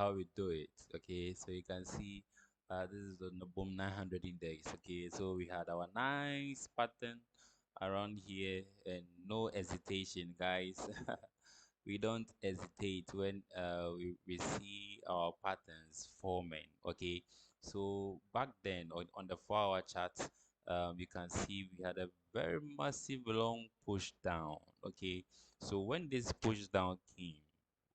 how we do it. Okay, so you can see this is the Boom 900 index. Okay, so we had our nice pattern around here and no hesitation, guys. We don't hesitate when we see our patterns forming. Okay, so back then on the 4 hour chart, you can see we had a very massive long push down. Okay, so when this push down came,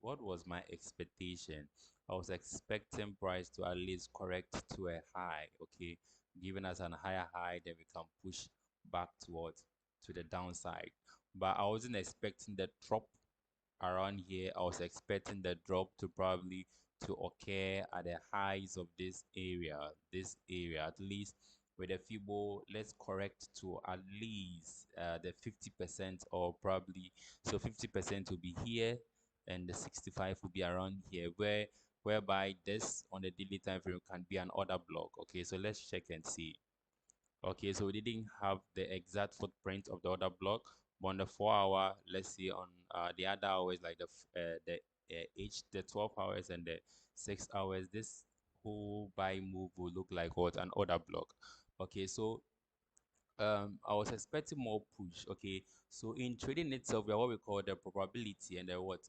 what was my expectation? I was expecting price to at least correct to a high. Okay, giving us an higher high, then we can push back towards to the downside. But I wasn't expecting the drop around here. I was expecting the drop to probably to occur at the highs of this area at least with a Fibo. Let's correct to at least the 50%, or probably, so 50% will be here and the 65 will be around here, whereby this on the daily time frame can be an order block. Okay, so let's check and see. Okay, so we didn't have the exact footprint of the other block, but on the 4 hour, let's see on the other hours, like the 12 hours and the 6 hours, this whole buy move will look like what an order block. Okay, so I was expecting more push. Okay, so in trading itself, we are what we call the probability and the what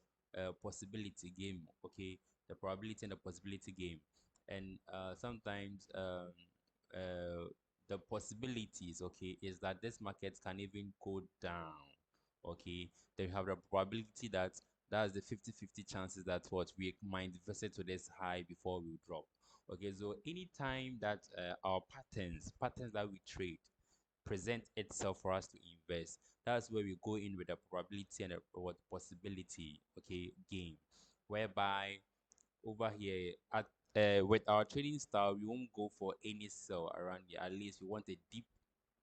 possibility game. Okay, the probability and the possibility game, and sometimes the possibilities, okay, is that this market can even go down. Okay, then you have the probability that that's the 50-50 chances that what we might visit to this high before we drop. Okay, so anytime that our patterns that we trade present itself for us to invest, that's where we go in with the probability and the what possibility, okay, game, whereby over here at with our trading style, we won't go for any sell around here. At least we want a deep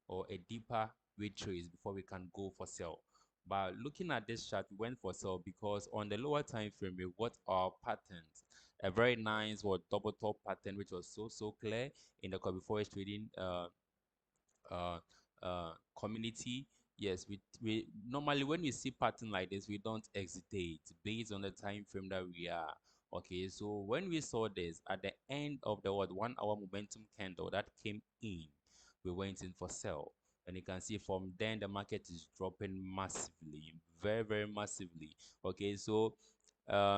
or a deeper retrace before we can go for sell. But looking at this chart, we went for sell because on the lower time frame we got our patterns, a very nice what double top pattern, which was so clear in the before trading uh, community. Yes, we normally, when we see pattern like this, we don't hesitate based on the time frame that we are. Okay, so when we saw this at the end of the what 1 hour momentum candle that came in, we went in for sell, and you can see from then the market is dropping massively, very massively. Okay, so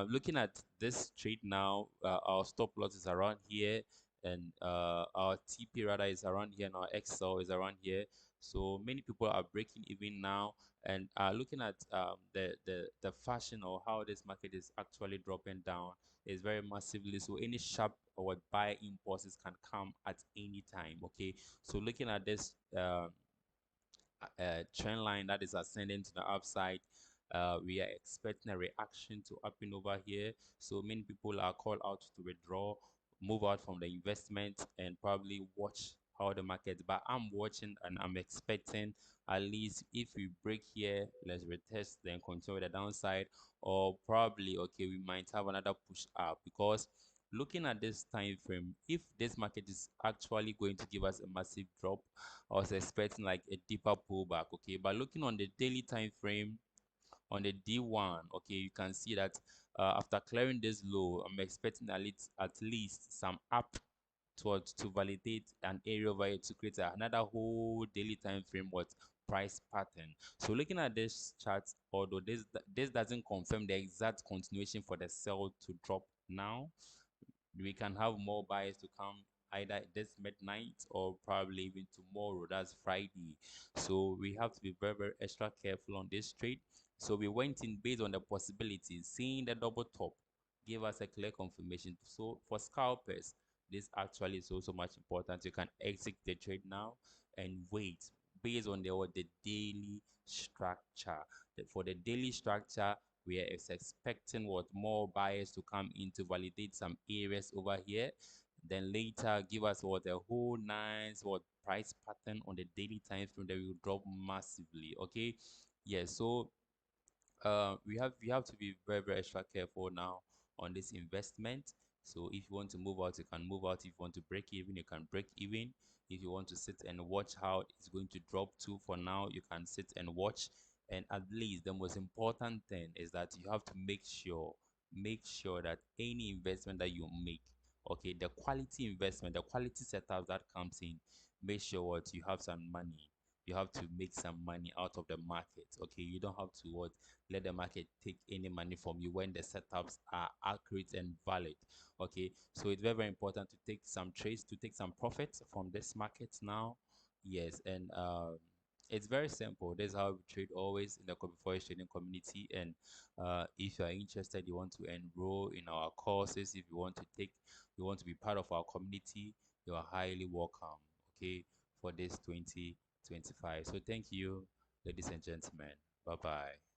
looking at this trade now, our stop loss is around here, and our TP rather is around here, and our XL is around here. So many people are breaking even now, and looking at the fashion or how this market is actually dropping down is very massively. So any sharp or buy impulses can come at any time. Okay, so looking at this trend line that is ascending to the upside, we are expecting a reaction to happen over here. So many people are called out to withdraw, move out from the investment, and probably watch how the market. But I'm watching and I'm expecting at least if we break here, let's retest, then continue with the downside, or probably okay, we might have another push up because looking at this time frame, if this market is actually going to give us a massive drop, I was expecting like a deeper pullback. Okay, but looking on the daily time frame on the D1, okay, you can see that after clearing this low, I'm expecting at least some up towards to validate an area over here to create another whole daily time frame what price pattern. So looking at this chart, although this doesn't confirm the exact continuation for the sell to drop now, we can have more buyers to come either this midnight or probably even tomorrow, that's Friday. So we have to be very extra careful on this trade. So we went in based on the possibilities, seeing the double top give us a clear confirmation. So for scalpers, this actually is also much important. You can exit the trade now and wait based on the daily structure. For the daily structure, we are expecting what more buyers to come in to validate some areas over here, then later give us what a whole nice what price pattern on the daily time frame that will drop massively. Okay, yeah, so we have to be very extra careful now on this investment. So if you want to move out, you can move out. If you want to break even, you can break even. If you want to sit and watch how it's going to drop to, for now you can sit and watch. And at least the most important thing is that you have to make sure make sure that any investment that you make, okay, the quality investment, the quality setup that comes in, make sure what you have some money. You have to make some money out of the market. Okay, you don't have to what let the market take any money from you when the setups are accurate and valid. Okay, so it's very, very important to take some trades, to take some profits from this market now. Yes, and it's very simple. This is how we trade always in the Forex trading community. And if you are interested, you want to enroll in our courses, if you want to take, you want to be part of our community, you are highly welcome. Okay, for this 2025. So thank you, ladies and gentlemen. Bye bye.